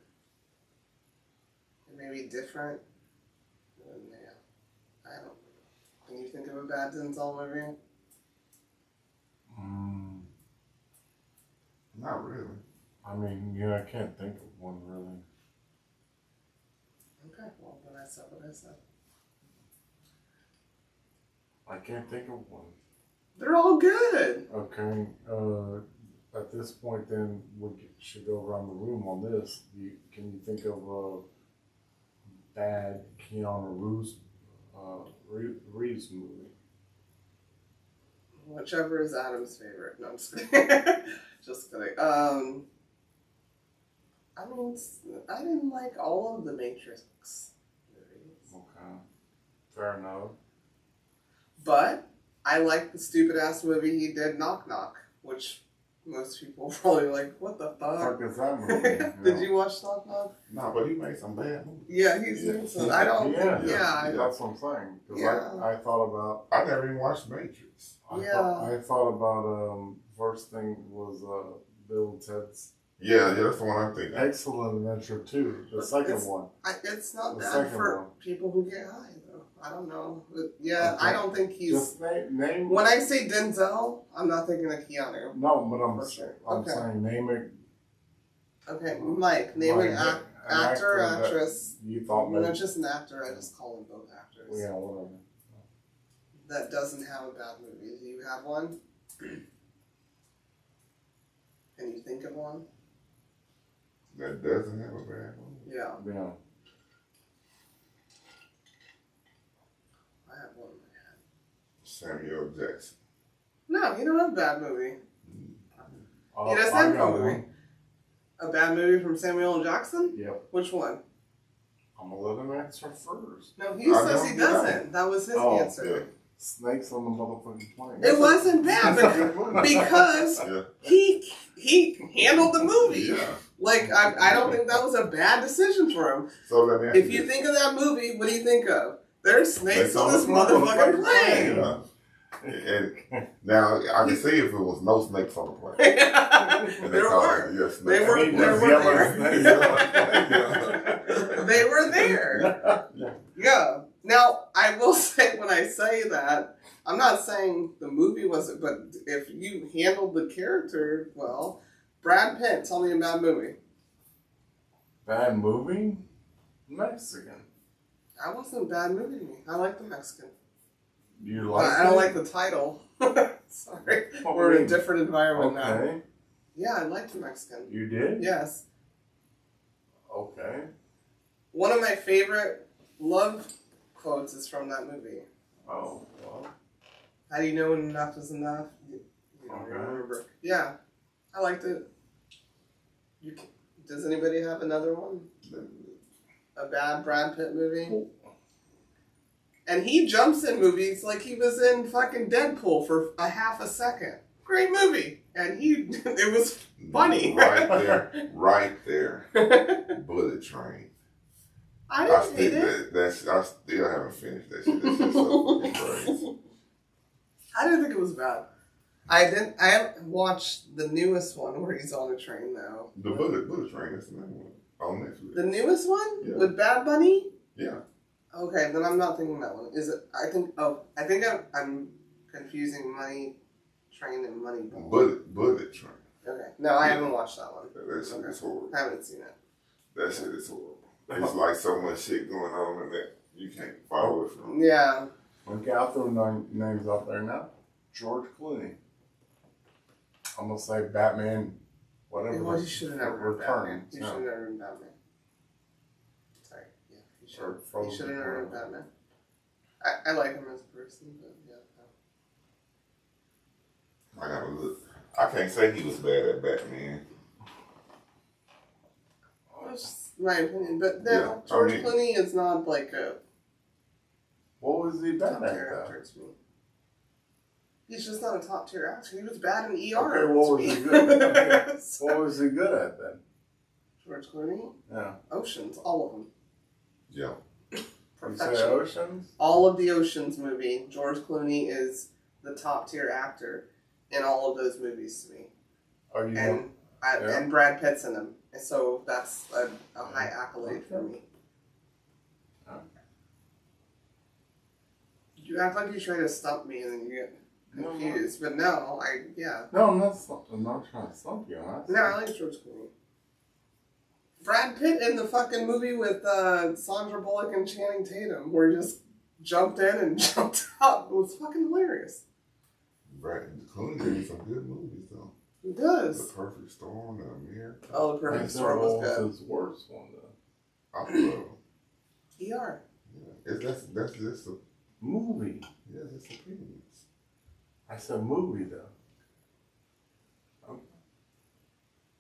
It may be different. Yeah. I don't. Can you think of a bad Denzel movie? Not really. I mean, yeah, I can't think of one really. Okay, well then I said what I said. I can't think of one. They're all good. Okay. At this point, then we should go around the room on this. Can you think of a bad Keanu Reeves movie? Whichever is Adam's favorite. No, I'm just kidding. Just kidding. I mean, I didn't like all of the Matrix movies. Okay. Fair enough. But I like the stupid ass movie he did, Knock Knock, which most people probably like, what the fuck? Fuck is that movie? Did you watch Knock Knock? No, but he made some bad movies. Yeah, he's doing some. I don't think, That's what I'm saying. Because I thought about... I never even watched Matrix. I thought about, first thing was Bill and Ted's Yeah, that's the one I'm thinking. Excellent Adventure 2, the second one. It's not The bad second for one. people who get high, though. I don't know. But yeah, I don't think he's... Just name... When I say Denzel, I'm not thinking of Keanu. No, but I'm Okay. saying name it. Okay, Mike, name an actor or actress. You thought When maybe... it's just an actor, I just call them both actors. Yeah, whatever. That doesn't have a bad movie. Do you have one? Can you think of one? That doesn't have a bad movie. Yeah. Yeah. I have one in my head. Samuel Jackson. No, you don't have a bad movie. Oh, He doesn't I have got a movie. one. A bad movie from Samuel L. Jackson? Yep. Which one? I'm gonna let him answer first. No, he says he doesn't. That was his answer. Snakes on the motherfucking plane. It wasn't bad because he handled the movie. Yeah. Like, I don't think that was a bad decision for him. So let me ask If you think of that movie, what do you think of? There's snakes on this the motherfucking plane. Yeah. And now I can see if it was no snakes on the plane. And There were. Yes, They were there. They were there. Yeah. Now, I will say, when I say that, I'm not saying the movie wasn't, but if you handled the character well, Brad Pitt, tell me a bad movie. Bad movie? Mexican. That wasn't a bad movie to me. I like the Mexican. You like I don't like the title. Sorry. We're in a different environment now. Yeah, I liked the Mexican. You did? Yes. Okay. One of my favorite love quotes is from that movie. Oh, well. How do you know when enough is enough? You don't remember. Yeah, I liked it. Does anybody have another one? A bad Brad Pitt movie? And he jumps in movies like he was in fucking Deadpool for a half a second. Great movie. And it was funny. Right there. Bullet Train. I didn't hate it. I still haven't finished that shit. That shit's so crazy. I didn't think it was bad. I haven't watched the newest one where he's on a train though. The Bullet Train, that's the name one. On Netflix. The newest one? Yeah. With Bad Bunny? Yeah. Okay, then I'm not thinking that one. Is it? I think I'm confusing Money Train and Moneyball. Bullet Train. Okay. No, I haven't watched that one. That shit is horrible. I haven't seen it. That shit is horrible. There's like so much shit going on in that you can't follow it from. Yeah. Okay, I'll throw names out there now. George Clooney. I'm gonna say Batman. Whatever. Well, you should have never been Batman. You No. should have never been Batman. Sorry. Yeah. You should have never been Batman. I like him as a person, but yeah. I gotta look. I can't say he was bad at Batman. That's just my opinion. But then George Clooney is not like a What was he bad top at? tier actor to me. He's just not a top tier actor. He was bad in ER. Okay, what was he good at? What was he good at then? George Clooney? Yeah. Oceans, all of them. Yeah. You say Oceans? All of the Oceans movie, George Clooney is the top tier actor in all of those movies to me. Are you? And Brad Pitt's in them. And so that's a high accolade for me. You act like you try to stump me and then you get confused. But no, No, I'm not trying to stump you. No, I like George Clooney. Brad Pitt in the fucking movie with Sandra Bullock and Channing Tatum, where he just jumped in and jumped out. It was fucking hilarious. Brad Clooney did some good movies though. He does. The Perfect Storm, The American. Oh, The Perfect Storm was good. What was his worst one though? I love him. ER. Yeah. That's just a movie. Yeah, it's opinions. I said movie though.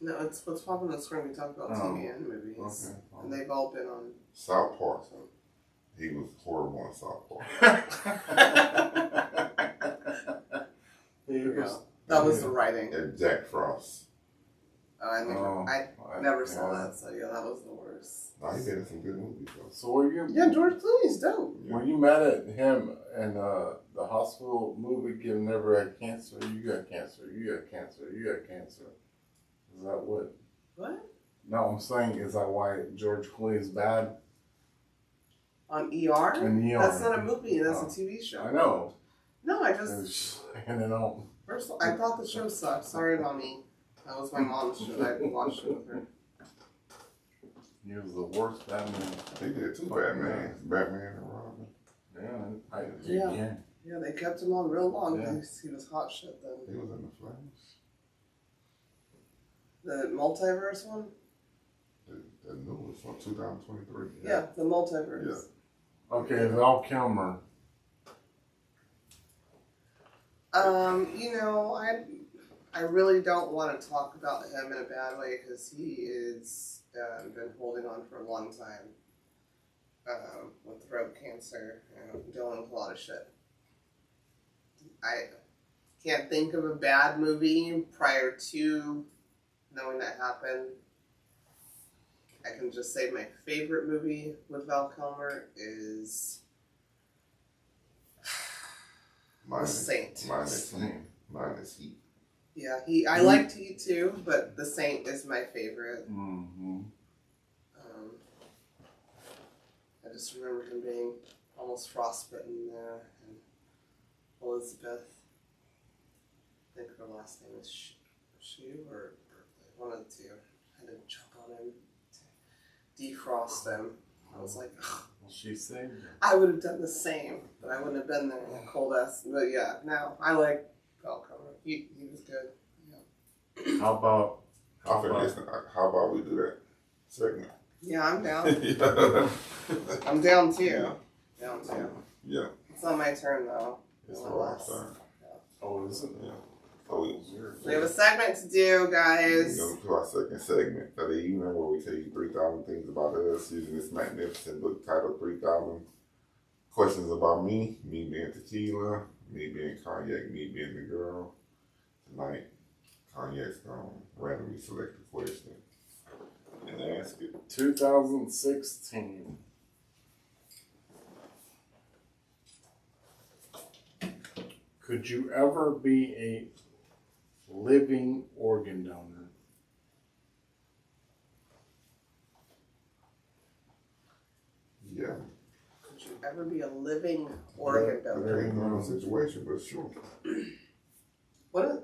No, it's what's popping on the screen. We talk about TV and movies. Okay. And they've all been on South Park. He was horrible on South Park. That was the writing. And Jack Frost. I never saw that, so yeah, that was the worst. No, he did some good movies though. So were you? Yeah, George Clooney's dope. Were you mad at him and the hospital movie Give Never Had Cancer? You got cancer. You got cancer. You got cancer. Is that what? What? No, I'm saying, is that why George Clooney is bad? On ER? On ER. That's not a movie. That's a TV show. I know. No, I just. And then First, I thought the show sucked. Sorry, mommy. That was my mom's show. I watched it with her. He was the worst Batman. He did two Batman. Batman and Robin. Yeah, they kept him on real long. Yeah. He was hot shit then. He was in The Flash. The multiverse one? The newest one, 2023. Yeah, the multiverse. Yeah. Okay, Val Kilmer. I really don't want to talk about him in a bad way because he is been holding on for a long time with throat cancer and dealing with a lot of shit. I can't think of a bad movie prior to knowing that happened. I can just say my favorite movie with Val Kilmer is The Saint. Mine is Heat. Yeah, I liked Heat too, but The Saint is my favorite. Mm-hmm. I just remember him being almost frostbitten there, and Elizabeth, I think her last name is Shue or Berkeley, one of the two. I had to jump on him to defrost him. I was like, ugh. Well, she saved him. I would have done the same, but I wouldn't have been there in cold ass. But yeah, now I like Val Kilmer. He was good. Yeah. How about we do that segment? Yeah, I'm down. Yeah. I'm down too. Down too. Yeah. It's not my turn though. It's the last turn. Oh, is it? Yeah. So we have a segment to do, guys. We go to our second segment of the evening where we tell you 3,000 things about us using this magnificent book titled 3,000 Questions About Me being Tequila, me being Cognac, me being the girl. Tonight, Cognac's going to randomly select a question and ask it. 2016. Could you ever be a living organ donor? Yeah. Could you ever be a living organ donor? Depending on the situation, but sure. What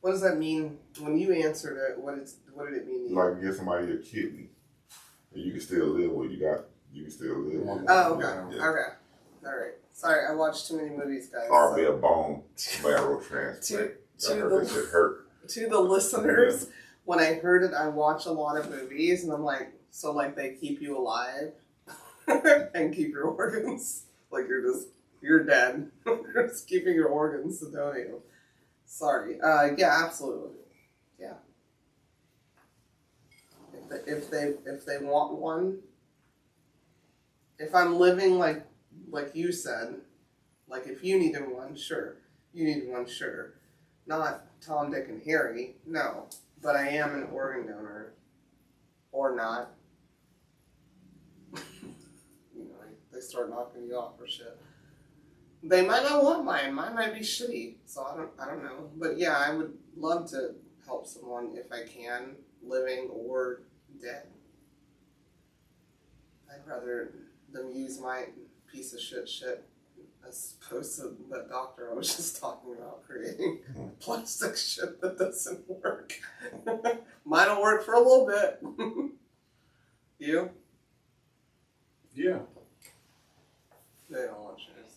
What does that mean? When you answered it, what did it mean to you? Like give somebody a kidney, and you can still live what you got. You can still live. Oh, okay. Yeah. Okay. All right. Sorry, I watched too many movies, guys. Or be a bone marrow transplant. That shit hurt. To the listeners, when I heard it, I watch a lot of movies, and I'm like, so like they keep you alive and keep your organs. Like you're dead. You're just keeping your organs, so don't you? Sorry. Yeah, absolutely. Yeah. If they want one, if I'm living like you said, like if you needed one, sure. You need one, sure. Not Tom, Dick, and Harry, no. But I am an organ donor. Or not. They start knocking you off for shit. They might not want mine. Mine might be shitty. So I don't know. But yeah, I would love to help someone if I can, living or dead. I'd rather them use my piece of shit as opposed to that doctor I was just talking about creating plastic shit that doesn't work. Mine'll work for a little bit. You? Yeah. They don't want yours.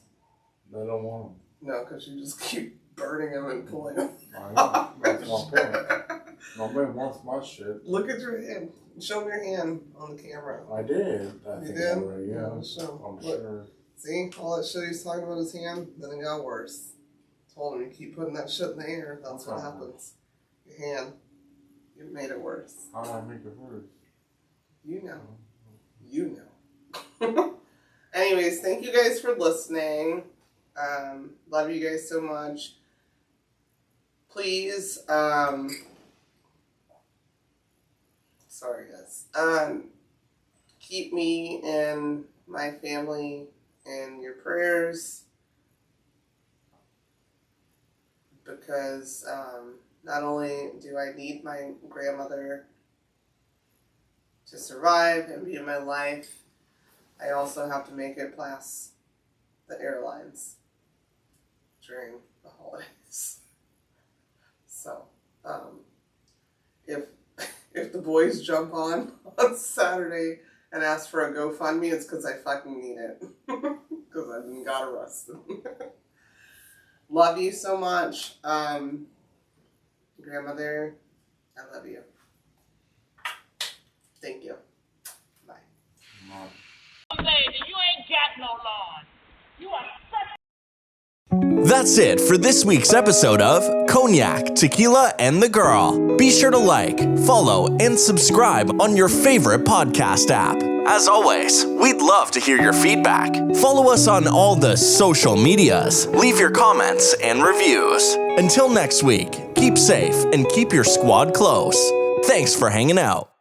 They don't want them. No, because you just keep burning them and pulling them. I know. That's my point. Nobody wants my shit. Look at your hand. Show me your hand on the camera. I did. I You think did? already, yeah. So, I'm look. sure. See, all that shit he's talking about his hand, then it got worse. Told him you keep putting that shit in the air, that's what happens. Your hand, you made it worse. How do I make it worse? You know. You know. Anyways, thank you guys for listening. Love you guys so much. Please, sorry guys. Keep me and my family in your prayers. Because not only do I need my grandmother to survive and be in my life, I also have to make it past the airlines during the holidays. So, if the boys jump on Saturday and ask for a GoFundMe, it's because I fucking need it. Because I got arrested. Love you so much. Grandmother, I love you. Thank you. Bye. Lady, you ain't got no lawn. You are such. That's it for this week's episode of Cognac, Tequila, and the Girl. Be sure to like, follow, and subscribe on your favorite podcast app. As always, we'd love to hear your feedback. Follow us on all the social medias. Leave your comments and reviews. Until next week, keep safe and keep your squad close. Thanks for hanging out.